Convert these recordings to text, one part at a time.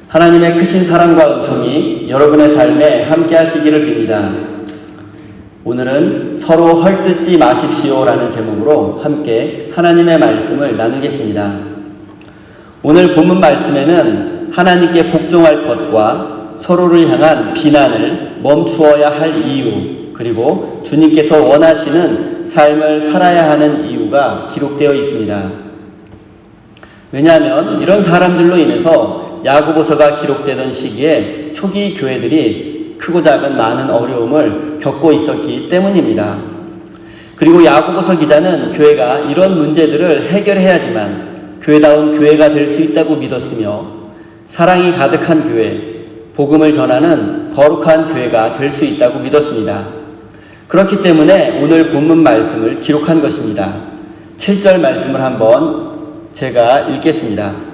하나님의 크신 사랑과 은총이 여러분의 삶에 함께 하시기를 빕니다. 오늘은 서로 헐뜯지 마십시오라는 제목으로 함께 하나님의 말씀을 나누겠습니다. 오늘 본문 말씀에는 하나님께 복종할 것과 서로를 향한 비난을 멈추어야 할 이유, 그리고 주님께서 원하시는 삶을 살아야 하는 이유가 기록되어 있습니다. 왜냐하면 이런 사람들로 인해서 야고보서가 기록되던 시기에 초기 교회들이 크고 작은 많은 어려움을 겪고 있었기 때문입니다. 그리고 야고보서 기자는 교회가 이런 문제들을 해결해야지만 교회다운 교회가 될 수 있다고 믿었으며 사랑이 가득한 교회, 복음을 전하는 거룩한 교회가 될 수 있다고 믿었습니다. 그렇기 때문에 오늘 본문 말씀을 기록한 것입니다. 7절 말씀을 한번 제가 읽겠습니다.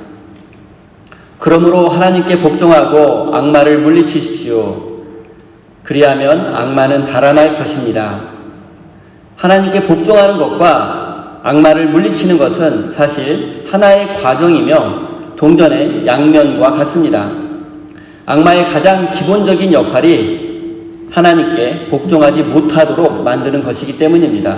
그러므로 하나님께 복종하고 악마를 물리치십시오. 그리하면 악마는 달아날 것입니다. 하나님께 복종하는 것과 악마를 물리치는 것은 사실 하나의 과정이며 동전의 양면과 같습니다. 악마의 가장 기본적인 역할이 하나님께 복종하지 못하도록 만드는 것이기 때문입니다.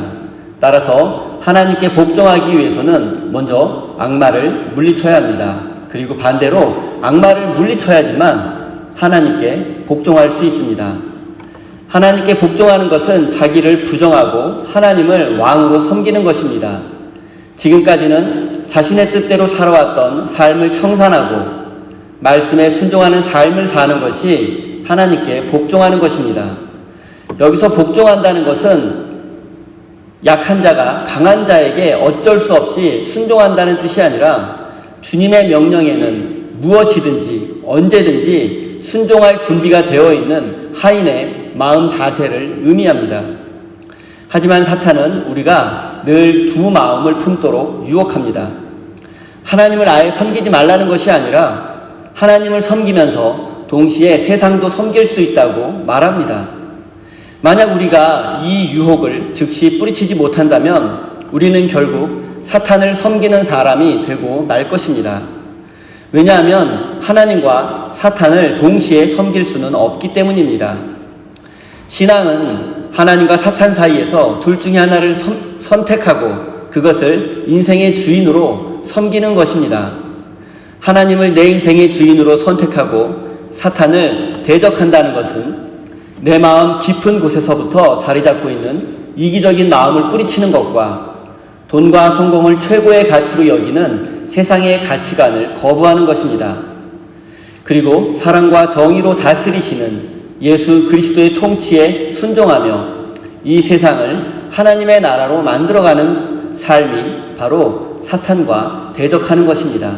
따라서 하나님께 복종하기 위해서는 먼저 악마를 물리쳐야 합니다. 그리고 반대로 악마를 물리쳐야지만 하나님께 복종할 수 있습니다. 하나님께 복종하는 것은 자기를 부정하고 하나님을 왕으로 섬기는 것입니다. 지금까지는 자신의 뜻대로 살아왔던 삶을 청산하고 말씀에 순종하는 삶을 사는 것이 하나님께 복종하는 것입니다. 여기서 복종한다는 것은 약한 자가 강한 자에게 어쩔 수 없이 순종한다는 뜻이 아니라 주님의 명령에는 무엇이든지 언제든지 순종할 준비가 되어 있는 하인의 마음 자세를 의미합니다. 하지만 사탄은 우리가 늘 두 마음을 품도록 유혹합니다. 하나님을 아예 섬기지 말라는 것이 아니라 하나님을 섬기면서 동시에 세상도 섬길 수 있다고 말합니다. 만약 우리가 이 유혹을 즉시 뿌리치지 못한다면 우리는 결국 사탄을 섬기는 사람이 되고 말 것입니다. 왜냐하면 하나님과 사탄을 동시에 섬길 수는 없기 때문입니다. 신앙은 하나님과 사탄 사이에서 둘 중에 하나를 선택하고 그것을 인생의 주인으로 섬기는 것입니다. 하나님을 내 인생의 주인으로 선택하고 사탄을 대적한다는 것은 내 마음 깊은 곳에서부터 자리 잡고 있는 이기적인 마음을 뿌리치는 것과 돈과 성공을 최고의 가치로 여기는 세상의 가치관을 거부하는 것입니다. 그리고 사랑과 정의로 다스리시는 예수 그리스도의 통치에 순종하며 이 세상을 하나님의 나라로 만들어가는 삶이 바로 사탄과 대적하는 것입니다.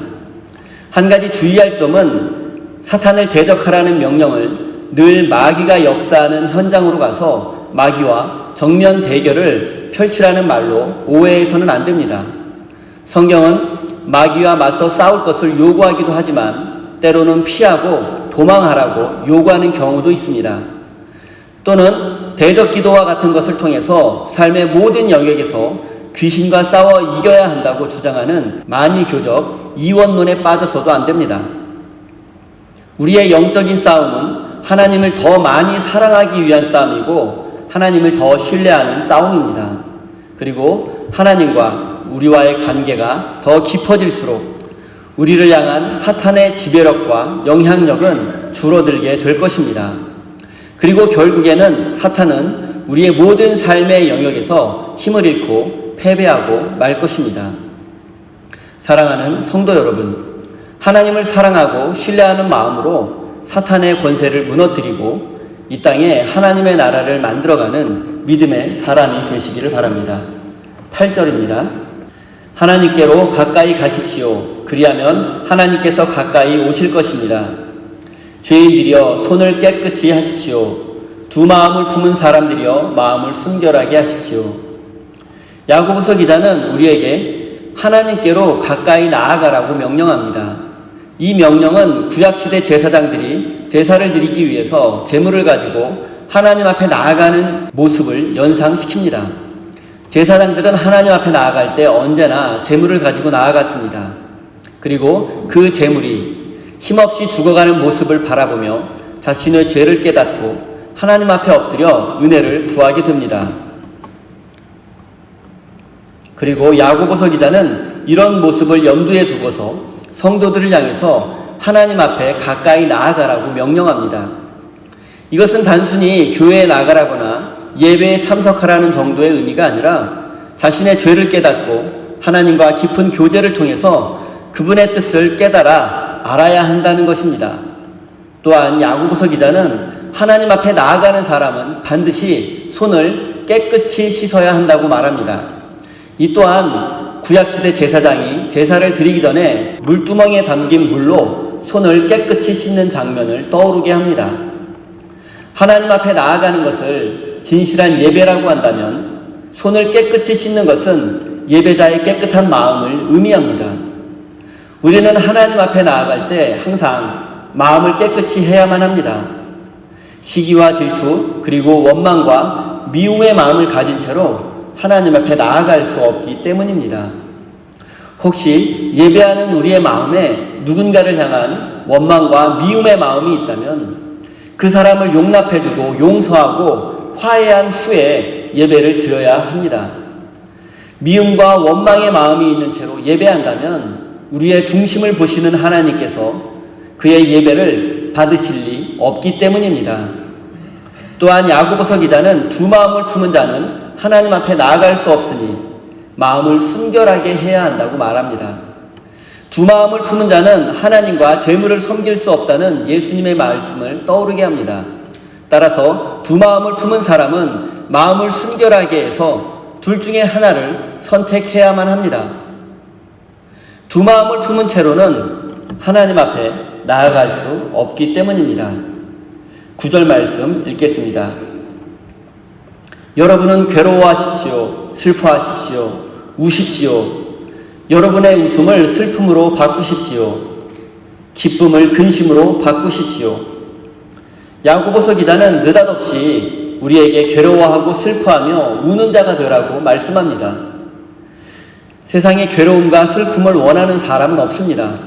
한 가지 주의할 점은 사탄을 대적하라는 명령을 늘 마귀가 역사하는 현장으로 가서 마귀와 정면 대결을 펼치라는 말로 오해해서는 안 됩니다. 성경은 마귀와 맞서 싸울 것을 요구하기도 하지만 때로는 피하고 도망하라고 요구하는 경우도 있습니다. 또는 대적 기도와 같은 것을 통해서 삶의 모든 영역에서 귀신과 싸워 이겨야 한다고 주장하는 만이교적 이원론에 빠져서도 안 됩니다. 우리의 영적인 싸움은 하나님을 더 많이 사랑하기 위한 싸움이고 하나님을 더 신뢰하는 싸움입니다. 그리고 하나님과 우리와의 관계가 더 깊어질수록 우리를 향한 사탄의 지배력과 영향력은 줄어들게 될 것입니다. 그리고 결국에는 사탄은 우리의 모든 삶의 영역에서 힘을 잃고 패배하고 말 것입니다. 사랑하는 성도 여러분, 하나님을 사랑하고 신뢰하는 마음으로 사탄의 권세를 무너뜨리고 이 땅에 하나님의 나라를 만들어가는 믿음의 사람이 되시기를 바랍니다. 8절입니다. 하나님께로 가까이 가십시오. 그리하면 하나님께서 가까이 오실 것입니다. 죄인들이여 손을 깨끗이 하십시오. 두 마음을 품은 사람들이여 마음을 순결하게 하십시오. 야고보서 기자는 우리에게 하나님께로 가까이 나아가라고 명령합니다. 이 명령은 구약시대 제사장들이 제사를 드리기 위해서 제물을 가지고 하나님 앞에 나아가는 모습을 연상시킵니다. 제사장들은 하나님 앞에 나아갈 때 언제나 제물을 가지고 나아갔습니다. 그리고 그 제물이 힘없이 죽어가는 모습을 바라보며 자신의 죄를 깨닫고 하나님 앞에 엎드려 은혜를 구하게 됩니다. 그리고 야고보서 기자는 이런 모습을 염두에 두고서 성도들을 향해서 하나님 앞에 가까이 나아가라고 명령합니다. 이것은 단순히 교회에 나가라거나 예배에 참석하라는 정도의 의미가 아니라 자신의 죄를 깨닫고 하나님과 깊은 교제를 통해서 그분의 뜻을 깨달아 알아야 한다는 것입니다. 또한 야고보서 기자는 하나님 앞에 나아가는 사람은 반드시 손을 깨끗이 씻어야 한다고 말합니다. 이 또한 구약시대 제사장이 제사를 드리기 전에 물두멍에 담긴 물로 손을 깨끗이 씻는 장면을 떠오르게 합니다. 하나님 앞에 나아가는 것을 진실한 예배라고 한다면 손을 깨끗이 씻는 것은 예배자의 깨끗한 마음을 의미합니다. 우리는 하나님 앞에 나아갈 때 항상 마음을 깨끗이 해야만 합니다. 시기와 질투 그리고 원망과 미움의 마음을 가진 채로 하나님 앞에 나아갈 수 없기 때문입니다. 혹시 예배하는 우리의 마음에 누군가를 향한 원망과 미움의 마음이 있다면 그 사람을 용납해주고 용서하고 화해한 후에 예배를 드려야 합니다. 미움과 원망의 마음이 있는 채로 예배한다면 우리의 중심을 보시는 하나님께서 그의 예배를 받으실 리 없기 때문입니다. 또한 야고보서 기자는 두 마음을 품은 자는 하나님 앞에 나아갈 수 없으니 마음을 순결하게 해야 한다고 말합니다. 두 마음을 품은 자는 하나님과 재물을 섬길 수 없다는 예수님의 말씀을 떠오르게 합니다. 따라서 두 마음을 품은 사람은 마음을 순결하게 해서 둘 중에 하나를 선택해야만 합니다. 두 마음을 품은 채로는 하나님 앞에 나아갈 수 없기 때문입니다. 9절 말씀 읽겠습니다. 여러분은 괴로워하십시오. 슬퍼하십시오. 우십시오. 여러분의 웃음을 슬픔으로 바꾸십시오. 기쁨을 근심으로 바꾸십시오. 야고보서 기자는 느닷없이 우리에게 괴로워하고 슬퍼하며 우는 자가 되라고 말씀합니다. 세상에 괴로움과 슬픔을 원하는 사람은 없습니다.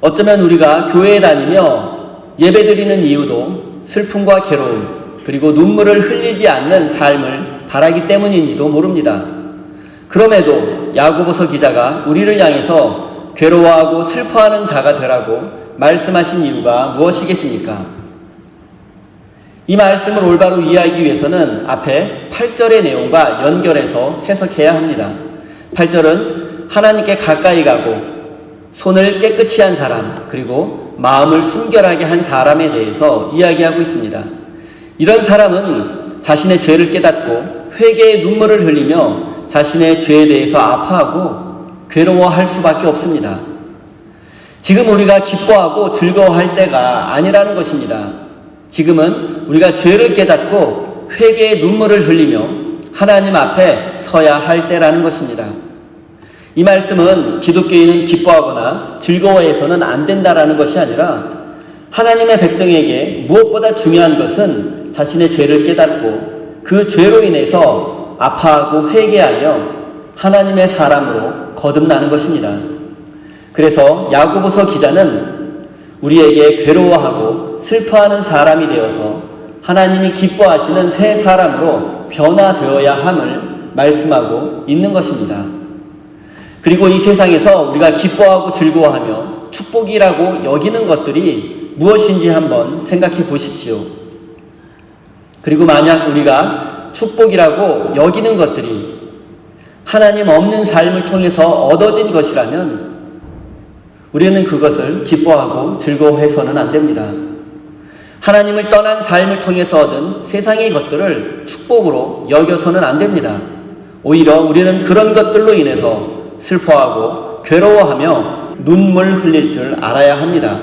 어쩌면 우리가 교회에 다니며 예배드리는 이유도 슬픔과 괴로움 그리고 눈물을 흘리지 않는 삶을 바라기 때문인지도 모릅니다. 그럼에도 야고보서 기자가 우리를 향해서 괴로워하고 슬퍼하는 자가 되라고 말씀하신 이유가 무엇이겠습니까? 이 말씀을 올바로 이해하기 위해서는 앞에 8절의 내용과 연결해서 해석해야 합니다. 8절은 하나님께 가까이 가고 손을 깨끗이 한 사람 그리고 마음을 순결하게 한 사람에 대해서 이야기하고 있습니다. 이런 사람은 자신의 죄를 깨닫고 회개의 눈물을 흘리며 자신의 죄에 대해서 아파하고 괴로워할 수밖에 없습니다. 지금 우리가 기뻐하고 즐거워할 때가 아니라는 것입니다. 지금은 우리가 죄를 깨닫고 회개의 눈물을 흘리며 하나님 앞에 서야 할 때라는 것입니다. 이 말씀은 기독교인은 기뻐하거나 즐거워해서는 안 된다라는 것이 아니라 하나님의 백성에게 무엇보다 중요한 것은 자신의 죄를 깨닫고 그 죄로 인해서 아파하고 회개하며 하나님의 사람으로 거듭나는 것입니다. 그래서 야고보서 기자는 우리에게 괴로워하고 슬퍼하는 사람이 되어서 하나님이 기뻐하시는 새 사람으로 변화되어야 함을 말씀하고 있는 것입니다. 그리고 이 세상에서 우리가 기뻐하고 즐거워하며 축복이라고 여기는 것들이 무엇인지 한번 생각해 보십시오. 그리고 만약 우리가 축복이라고 여기는 것들이 하나님 없는 삶을 통해서 얻어진 것이라면 우리는 그것을 기뻐하고 즐거워해서는 안 됩니다. 하나님을 떠난 삶을 통해서 얻은 세상의 것들을 축복으로 여겨서는 안 됩니다. 오히려 우리는 그런 것들로 인해서 슬퍼하고 괴로워하며 눈물 흘릴 줄 알아야 합니다.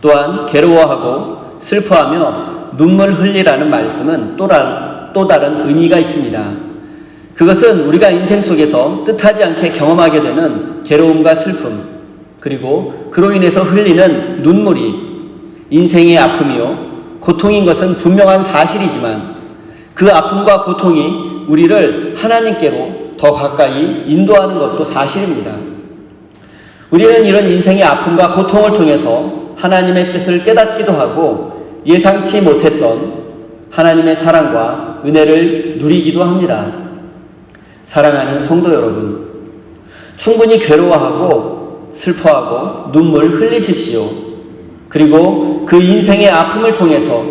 또한 괴로워하고 슬퍼하며 눈물 흘리라는 말씀은 또 다른 의미가 있습니다. 그것은 우리가 인생 속에서 뜻하지 않게 경험하게 되는 괴로움과 슬픔, 그리고 그로 인해서 흘리는 눈물이 인생의 아픔이요 고통인 것은 분명한 사실이지만 그 아픔과 고통이 우리를 하나님께로 더 가까이 인도하는 것도 사실입니다. 우리는 이런 인생의 아픔과 고통을 통해서 하나님의 뜻을 깨닫기도 하고 예상치 못했던 하나님의 사랑과 은혜를 누리기도 합니다. 사랑하는 성도 여러분, 충분히 괴로워하고 슬퍼하고 눈물 흘리십시오. 그리고 그 인생의 아픔을 통해서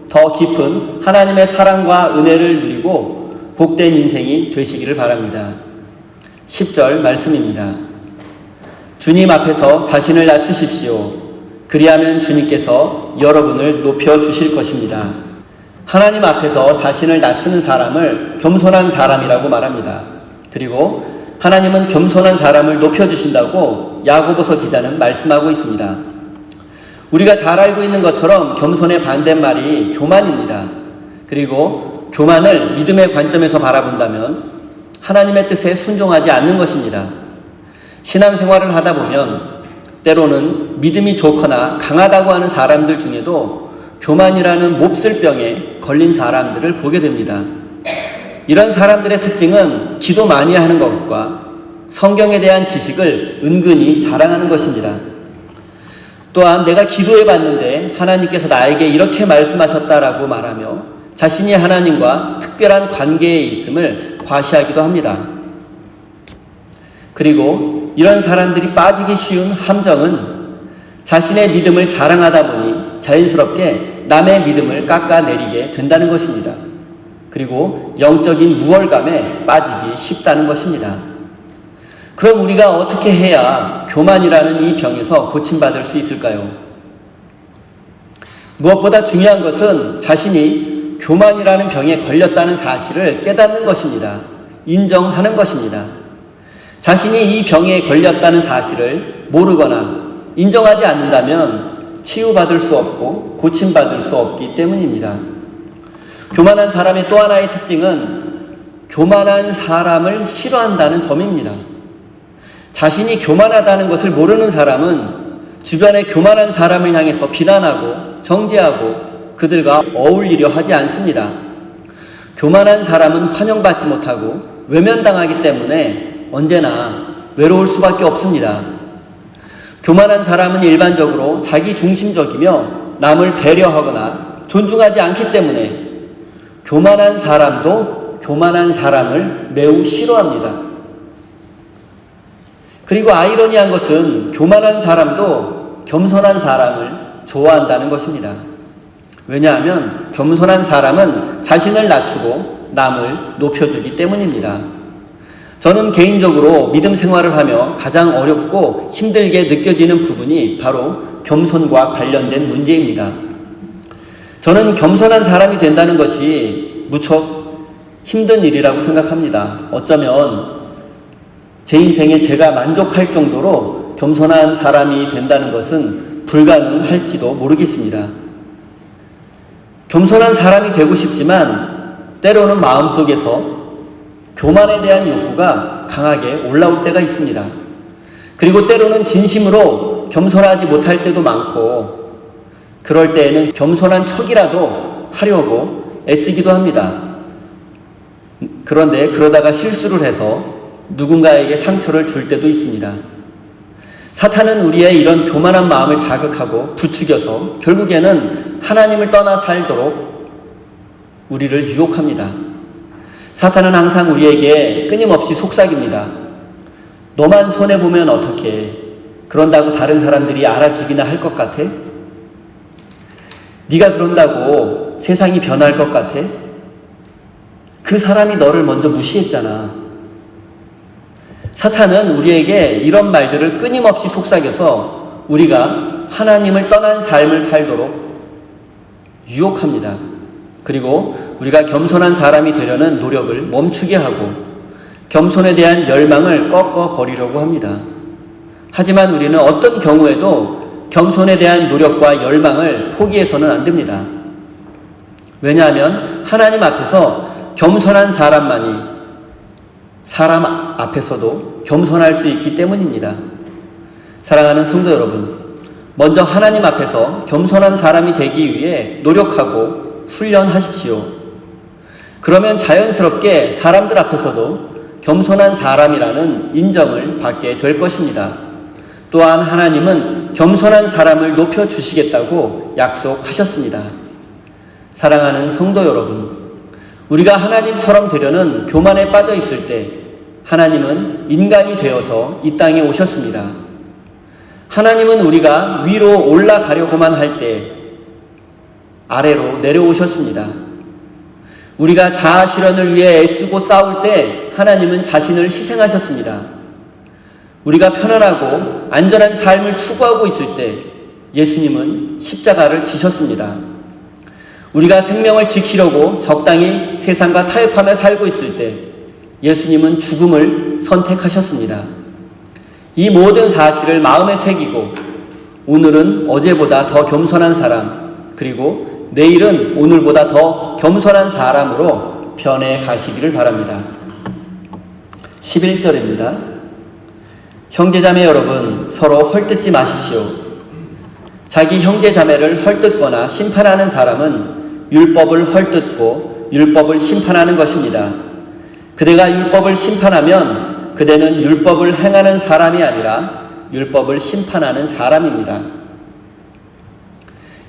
더 깊은 하나님의 사랑과 은혜를 누리고 복된 인생이 되시기를 바랍니다. 10절 말씀입니다. 주님 앞에서 자신을 낮추십시오. 그리하면 주님께서 여러분을 높여주실 것입니다. 하나님 앞에서 자신을 낮추는 사람을 겸손한 사람이라고 말합니다. 그리고 하나님은 겸손한 사람을 높여주신다고 야고보서 기자는 말씀하고 있습니다. 우리가 잘 알고 있는 것처럼 겸손의 반대말이 교만입니다. 그리고 교만을 믿음의 관점에서 바라본다면 하나님의 뜻에 순종하지 않는 것입니다. 신앙생활을 하다 보면 때로는 믿음이 좋거나 강하다고 하는 사람들 중에도 교만이라는 몹쓸 병에 걸린 사람들을 보게 됩니다. 이런 사람들의 특징은 기도 많이 하는 것과 성경에 대한 지식을 은근히 자랑하는 것입니다. 또한 내가 기도해 봤는데 하나님께서 나에게 이렇게 말씀하셨다라고 말하며 자신이 하나님과 특별한 관계에 있음을 과시하기도 합니다. 그리고 이런 사람들이 빠지기 쉬운 함정은 자신의 믿음을 자랑하다 보니 자연스럽게 남의 믿음을 깎아내리게 된다는 것입니다. 그리고 영적인 우월감에 빠지기 쉽다는 것입니다. 그럼 우리가 어떻게 해야 교만이라는 이 병에서 고침받을 수 있을까요? 무엇보다 중요한 것은 자신이 교만이라는 병에 걸렸다는 사실을 깨닫는 것입니다. 인정하는 것입니다. 자신이 이 병에 걸렸다는 사실을 모르거나 인정하지 않는다면 치유받을 수 없고 고침받을 수 없기 때문입니다. 교만한 사람의 또 하나의 특징은 교만한 사람을 싫어한다는 점입니다. 자신이 교만하다는 것을 모르는 사람은 주변의 교만한 사람을 향해서 비난하고 정죄하고 그들과 어울리려 하지 않습니다. 교만한 사람은 환영받지 못하고 외면당하기 때문에 언제나 외로울 수밖에 없습니다. 교만한 사람은 일반적으로 자기 중심적이며 남을 배려하거나 존중하지 않기 때문에 교만한 사람도 교만한 사람을 매우 싫어합니다. 그리고 아이러니한 것은 교만한 사람도 겸손한 사람을 좋아한다는 것입니다. 왜냐하면 겸손한 사람은 자신을 낮추고 남을 높여주기 때문입니다. 저는 개인적으로 믿음 생활을 하며 가장 어렵고 힘들게 느껴지는 부분이 바로 겸손과 관련된 문제입니다. 저는 겸손한 사람이 된다는 것이 무척 힘든 일이라고 생각합니다. 어쩌면 제 인생에 제가 만족할 정도로 겸손한 사람이 된다는 것은 불가능할지도 모르겠습니다. 겸손한 사람이 되고 싶지만 때로는 마음속에서 교만에 대한 욕구가 강하게 올라올 때가 있습니다. 그리고 때로는 진심으로 겸손하지 못할 때도 많고 그럴 때에는 겸손한 척이라도 하려고 애쓰기도 합니다. 그런데 그러다가 실수를 해서 누군가에게 상처를 줄 때도 있습니다. 사탄은 우리의 이런 교만한 마음을 자극하고 부추겨서 결국에는 하나님을 떠나 살도록 우리를 유혹합니다. 사탄은 항상 우리에게 끊임없이 속삭입니다. 너만 손해보면 어떡해? 그런다고 다른 사람들이 알아주기나 할 것 같아? 네가 그런다고 세상이 변할 것 같아? 그 사람이 너를 먼저 무시했잖아. 사탄은 우리에게 이런 말들을 끊임없이 속삭여서 우리가 하나님을 떠난 삶을 살도록 유혹합니다. 그리고 우리가 겸손한 사람이 되려는 노력을 멈추게 하고 겸손에 대한 열망을 꺾어버리려고 합니다. 하지만 우리는 어떤 경우에도 겸손에 대한 노력과 열망을 포기해서는 안 됩니다. 왜냐하면 하나님 앞에서 겸손한 사람만이 사람 앞에서도 겸손할 수 있기 때문입니다. 사랑하는 성도 여러분, 먼저 하나님 앞에서 겸손한 사람이 되기 위해 노력하고 훈련하십시오. 그러면 자연스럽게 사람들 앞에서도 겸손한 사람이라는 인정을 받게 될 것입니다. 또한 하나님은 겸손한 사람을 높여주시겠다고 약속하셨습니다. 사랑하는 성도 여러분, 우리가 하나님처럼 되려는 교만에 빠져 있을 때 하나님은 인간이 되어서 이 땅에 오셨습니다. 하나님은 우리가 위로 올라가려고만 할 때 아래로 내려오셨습니다. 우리가 자아 실현을 위해 애쓰고 싸울 때 하나님은 자신을 희생하셨습니다. 우리가 편안하고 안전한 삶을 추구하고 있을 때 예수님은 십자가를 지셨습니다. 우리가 생명을 지키려고 적당히 세상과 타협하며 살고 있을 때 예수님은 죽음을 선택하셨습니다. 이 모든 사실을 마음에 새기고 오늘은 어제보다 더 겸손한 사람, 그리고 내일은 오늘보다 더 겸손한 사람으로 변해 가시기를 바랍니다. 11절입니다. 형제자매 여러분, 서로 헐뜯지 마십시오. 자기 형제자매를 헐뜯거나 심판하는 사람은 율법을 헐뜯고 율법을 심판하는 것입니다. 그대가 율법을 심판하면 그대는 율법을 행하는 사람이 아니라 율법을 심판하는 사람입니다.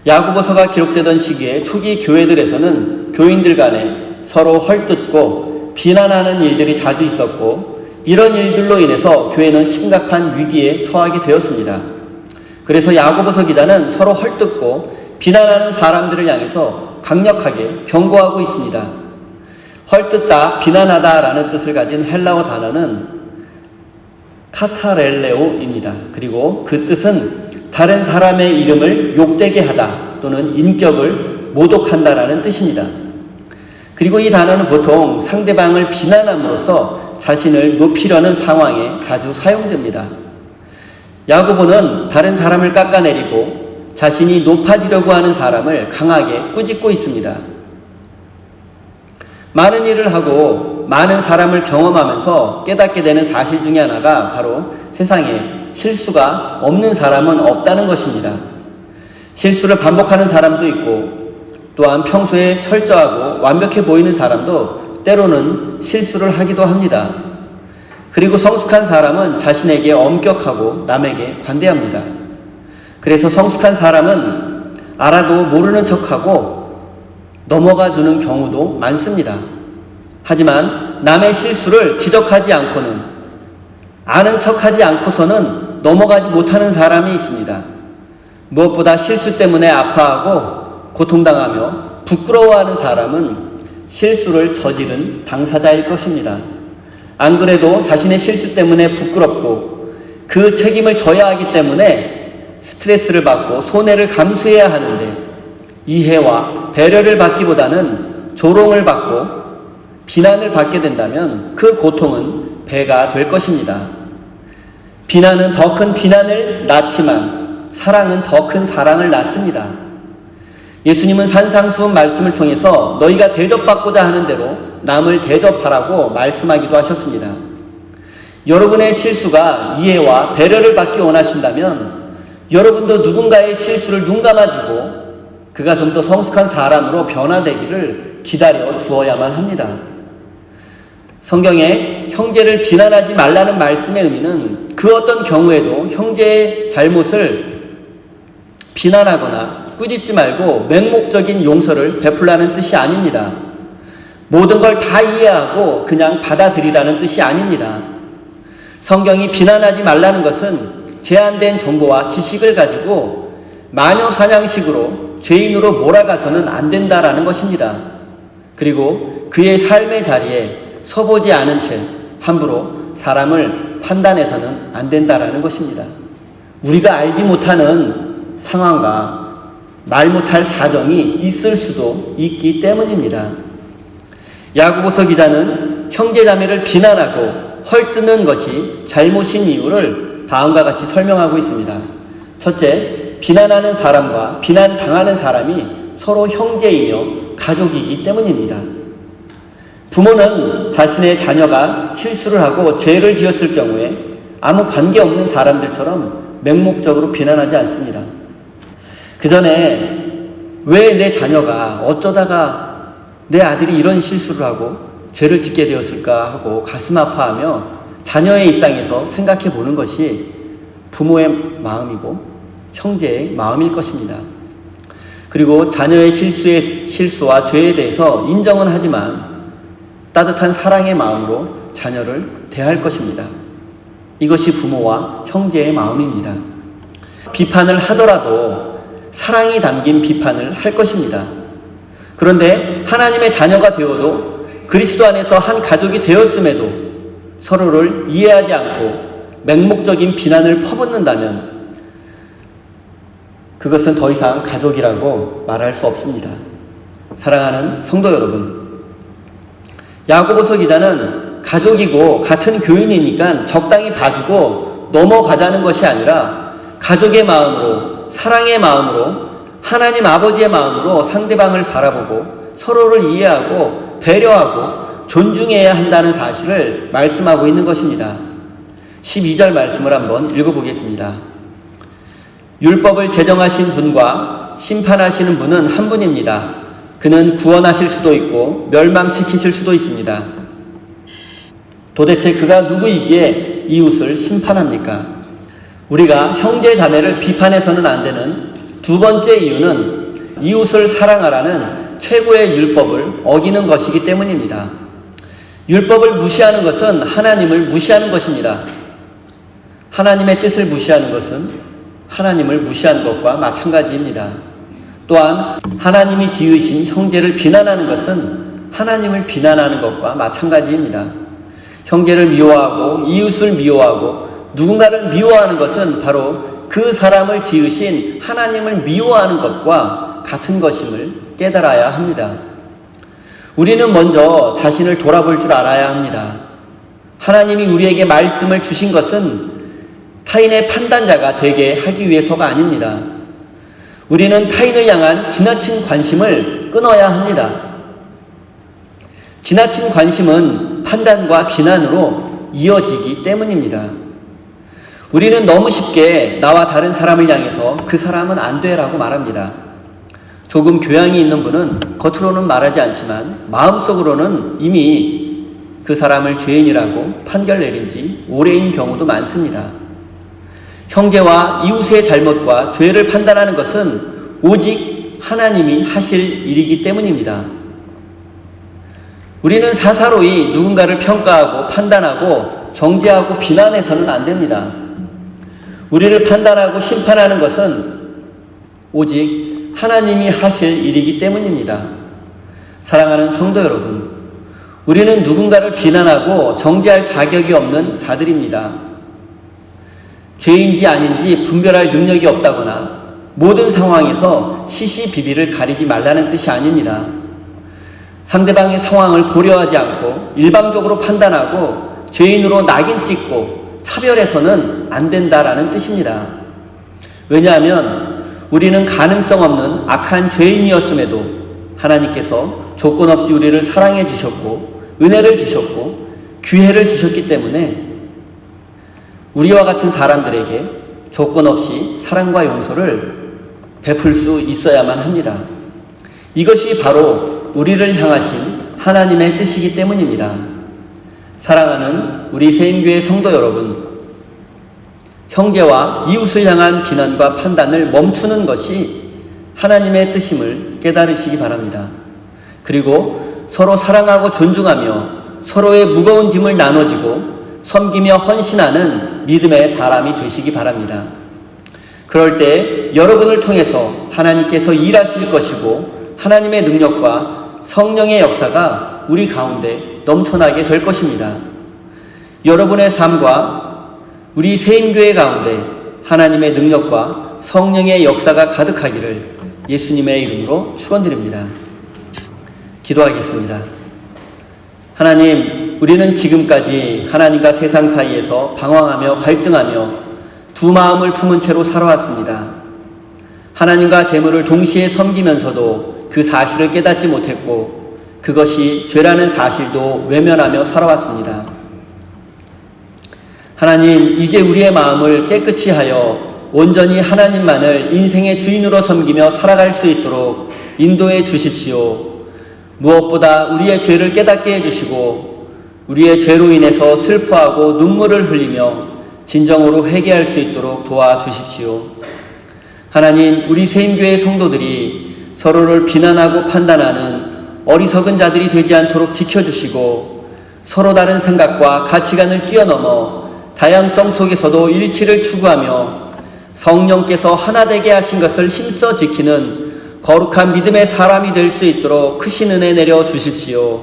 야고보서가 기록되던 시기에 초기 교회들에서는 교인들 간에 서로 헐뜯고 비난하는 일들이 자주 있었고, 이런 일들로 인해서 교회는 심각한 위기에 처하게 되었습니다. 그래서 야고보서 기자는 서로 헐뜯고 비난하는 사람들을 향해서 강력하게 경고하고 있습니다. 헐뜯다, 비난하다라는 뜻을 가진 헬라어 단어는 카타렐레오입니다. 그리고 그 뜻은 다른 사람의 이름을 욕되게 하다 또는 인격을 모독한다라는 뜻입니다. 그리고 이 단어는 보통 상대방을 비난함으로써 자신을 높이려는 상황에 자주 사용됩니다. 야고보는 다른 사람을 깎아내리고 자신이 높아지려고 하는 사람을 강하게 꾸짖고 있습니다. 많은 일을 하고 많은 사람을 경험하면서 깨닫게 되는 사실 중에 하나가 바로 세상에 실수가 없는 사람은 없다는 것입니다. 실수를 반복하는 사람도 있고, 또한 평소에 철저하고 완벽해 보이는 사람도 때로는 실수를 하기도 합니다. 그리고 성숙한 사람은 자신에게 엄격하고 남에게 관대합니다. 그래서 성숙한 사람은 알아도 모르는 척하고 넘어가 주는 경우도 많습니다. 하지만 남의 실수를 지적하지 않고는, 아는 척하지 않고서는 넘어가지 못하는 사람이 있습니다. 무엇보다 실수 때문에 아파하고 고통당하며 부끄러워하는 사람은 실수를 저지른 당사자일 것입니다. 안 그래도 자신의 실수 때문에 부끄럽고 그 책임을 져야 하기 때문에 스트레스를 받고 손해를 감수해야 하는데, 이해와 배려를 받기보다는 조롱을 받고 비난을 받게 된다면 그 고통은 배가 될 것입니다. 비난은 더 큰 비난을 낳지만 사랑은 더 큰 사랑을 낳습니다. 예수님은 산상수훈 말씀을 통해서 너희가 대접받고자 하는 대로 남을 대접하라고 말씀하기도 하셨습니다. 여러분의 실수가 이해와 배려를 받기 원하신다면 여러분도 누군가의 실수를 눈 감아주고 그가 좀 더 성숙한 사람으로 변화되기를 기다려 주어야만 합니다. 성경에 형제를 비난하지 말라는 말씀의 의미는 그 어떤 경우에도 형제의 잘못을 비난하거나 꾸짖지 말고 맹목적인 용서를 베풀라는 뜻이 아닙니다. 모든 걸 다 이해하고 그냥 받아들이라는 뜻이 아닙니다. 성경이 비난하지 말라는 것은 제한된 정보와 지식을 가지고 마녀 사냥식으로 죄인으로 몰아가서는 안 된다라는 것입니다. 그리고 그의 삶의 자리에 서보지 않은 채 함부로 사람을 판단해서는 안 된다라는 것입니다. 우리가 알지 못하는 상황과 말 못할 사정이 있을 수도 있기 때문입니다. 야고보서 기자는 형제자매를 비난하고 헐뜯는 것이 잘못인 이유를 다음과 같이 설명하고 있습니다. 첫째, 비난하는 사람과 비난당하는 사람이 서로 형제이며 가족이기 때문입니다. 부모는 자신의 자녀가 실수를 하고 죄를 지었을 경우에 아무 관계없는 사람들처럼 맹목적으로 비난하지 않습니다. 그 전에 왜 내 자녀가 어쩌다가 내 아들이 이런 실수를 하고 죄를 짓게 되었을까 하고 가슴 아파하며 자녀의 입장에서 생각해 보는 것이 부모의 마음이고 형제의 마음일 것입니다. 그리고 자녀의 실수와 죄에 대해서 인정은 하지만 따뜻한 사랑의 마음으로 자녀를 대할 것입니다. 이것이 부모와 형제의 마음입니다. 비판을 하더라도 사랑이 담긴 비판을 할 것입니다. 그런데 하나님의 자녀가 되어도 그리스도 안에서 한 가족이 되었음에도 서로를 이해하지 않고 맹목적인 비난을 퍼붓는다면 그것은 더 이상 가족이라고 말할 수 없습니다. 사랑하는 성도 여러분, 야고보서 기자는 가족이고 같은 교인이니까 적당히 봐주고 넘어가자는 것이 아니라 가족의 마음으로, 사랑의 마음으로, 하나님 아버지의 마음으로 상대방을 바라보고 서로를 이해하고 배려하고 존중해야 한다는 사실을 말씀하고 있는 것입니다. 12절 말씀을 한번 읽어보겠습니다. 율법을 제정하신 분과 심판하시는 분은 한 분입니다. 그는 구원하실 수도 있고 멸망시키실 수도 있습니다. 도대체 그가 누구이기에 이웃을 심판합니까? 우리가 형제 자매를 비판해서는 안 되는 두 번째 이유는 이웃을 사랑하라는 최고의 율법을 어기는 것이기 때문입니다. 율법을 무시하는 것은 하나님을 무시하는 것입니다. 하나님의 뜻을 무시하는 것은 하나님을 무시하는 것과 마찬가지입니다. 또한 하나님이 지으신 형제를 비난하는 것은 하나님을 비난하는 것과 마찬가지입니다. 형제를 미워하고 이웃을 미워하고 누군가를 미워하는 것은 바로 그 사람을 지으신 하나님을 미워하는 것과 같은 것임을 깨달아야 합니다. 우리는 먼저 자신을 돌아볼 줄 알아야 합니다. 하나님이 우리에게 말씀을 주신 것은 타인의 판단자가 되게 하기 위해서가 아닙니다. 우리는 타인을 향한 지나친 관심을 끊어야 합니다. 지나친 관심은 판단과 비난으로 이어지기 때문입니다. 우리는 너무 쉽게 나와 다른 사람을 향해서 그 사람은 안 돼라고 말합니다. 조금 교양이 있는 분은 겉으로는 말하지 않지만 마음속으로는 이미 그 사람을 죄인이라고 판결 내린 지 오래인 경우도 많습니다. 형제와 이웃의 잘못과 죄를 판단하는 것은 오직 하나님이 하실 일이기 때문입니다. 우리는 사사로이 누군가를 평가하고 판단하고 정죄하고 비난해서는 안 됩니다. 우리를 판단하고 심판하는 것은 오직 하나님이 하실 일이기 때문입니다. 사랑하는 성도 여러분, 우리는 누군가를 비난하고 정죄할 자격이 없는 자들입니다. 죄인지 아닌지 분별할 능력이 없다거나 모든 상황에서 시시비비를 가리지 말라는 뜻이 아닙니다. 상대방의 상황을 고려하지 않고 일방적으로 판단하고 죄인으로 낙인 찍고 차별해서는 안 된다라는 뜻입니다. 왜냐하면 우리는 가능성 없는 악한 죄인이었음에도 하나님께서 조건 없이 우리를 사랑해 주셨고 은혜를 주셨고 기회를 주셨기 때문에 우리와 같은 사람들에게 조건 없이 사랑과 용서를 베풀 수 있어야만 합니다. 이것이 바로 우리를 향하신 하나님의 뜻이기 때문입니다. 사랑하는 우리 세임교회 성도 여러분, 형제와 이웃을 향한 비난과 판단을 멈추는 것이 하나님의 뜻임을 깨달으시기 바랍니다. 그리고 서로 사랑하고 존중하며 서로의 무거운 짐을 나눠지고 섬기며 헌신하는 믿음의 사람이 되시기 바랍니다. 그럴 때 여러분을 통해서 하나님께서 일하실 것이고 하나님의 능력과 성령의 역사가 우리 가운데 넘쳐나게 될 것입니다. 여러분의 삶과 우리 세임교회 가운데 하나님의 능력과 성령의 역사가 가득하기를 예수님의 이름으로 축원드립니다. 기도하겠습니다. 하나님, 우리는 지금까지 하나님과 세상 사이에서 방황하며 갈등하며 두 마음을 품은 채로 살아왔습니다. 하나님과 재물을 동시에 섬기면서도 그 사실을 깨닫지 못했고 그것이 죄라는 사실도 외면하며 살아왔습니다. 하나님, 이제 우리의 마음을 깨끗이 하여 온전히 하나님만을 인생의 주인으로 섬기며 살아갈 수 있도록 인도해 주십시오. 무엇보다 우리의 죄를 깨닫게 해주시고 우리의 죄로 인해서 슬퍼하고 눈물을 흘리며 진정으로 회개할 수 있도록 도와주십시오. 하나님, 우리 세임교회 성도들이 서로를 비난하고 판단하는 어리석은 자들이 되지 않도록 지켜주시고 서로 다른 생각과 가치관을 뛰어넘어 다양성 속에서도 일치를 추구하며 성령께서 하나 되게 하신 것을 힘써 지키는 거룩한 믿음의 사람이 될 수 있도록 크신 은혜 내려 주십시오.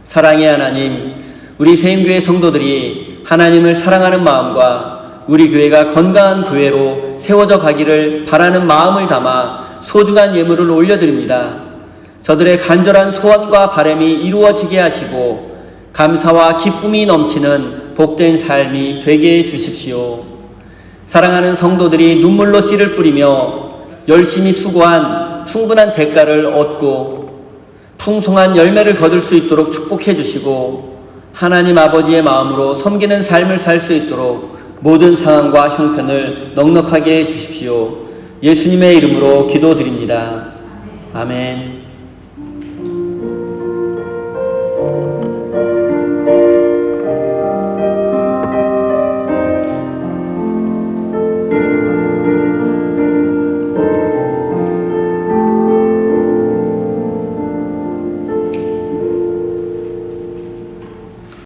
사랑의 하나님, 우리 세임교회 성도들이 하나님을 사랑하는 마음과 우리 교회가 건강한 교회로 세워져 가기를 바라는 마음을 담아 소중한 예물을 올려드립니다. 저들의 간절한 소원과 바람이 이루어지게 하시고 감사와 기쁨이 넘치는 복된 삶이 되게 해주십시오. 사랑하는 성도들이 눈물로 씨를 뿌리며 열심히 수고한 충분한 대가를 얻고 풍성한 열매를 거둘 수 있도록 축복해 주시고 하나님 아버지의 마음으로 섬기는 삶을 살 수 있도록 모든 상황과 형편을 넉넉하게 해 주십시오. 예수님의 이름으로 기도드립니다. 아멘.